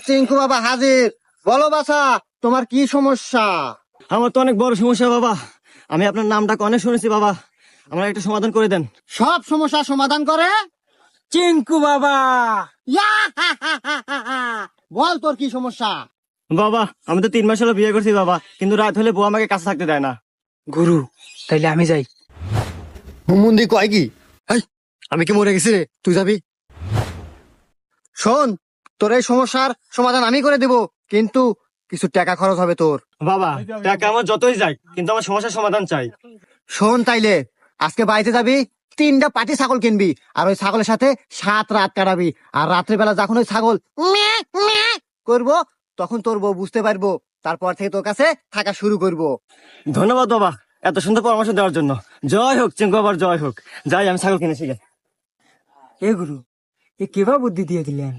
চিঙ্কু বাবা হাজির। বলো বাছা, তোমার কি সমস্যা? আমার তো অনেক বড় সমস্যা বাবা। আমি আপনার নামটা অনেক শুনেছি বাবা, আমার একটা সমাধান করে দেন। সব সমস্যা সমাধান করে চিঙ্কু বাবা। ইয়া হা হা হা হা হা। বল তোর কি সমস্যা? বাবা আমি তো 3 মাস হলো বিয়ে করছি বাবা, কিন্তু রাত হলে বউ আমাকে কাছে থাকতে দেয় না। গুরু, তাইলে আমি যাই। হুমুন্দি কয় কি? আমি কি মরে গেছি রে, তুই যাবি? শোন, তোর এই সমস্যার সমাধান আমি করে দেব, কিন্তু কিছু টাকা খরচ হবে তোর। বাবা টাকা আমার যতই যাই, কিন্তু আমার সমস্যার সমাধান চাই। শোন তাইলে, আজকে বাড়িতে যাবি, 3টা পাটি ছাগল কিনবি, আর ওই ছাগলের সাথে 7 রাত কাটাবি। আর রাত্রিবেলা যখন ওই ছাগল ম্যা ম্যা করবো, তখন তোর বউ বুঝতে পারবো, তারপর থেকে তোর কাছে থাকা শুরু করবো। ধন্যবাদ বাবা এত সুন্দর পরামর্শ দেওয়ার জন্য। জয় হোক চিঙ্কু বাবার, জয় হোক। যাই আমি ছাগল কিনেছি গে। এ গুরু, এ কেবা বুদ্ধি দিয়ে দিলেন?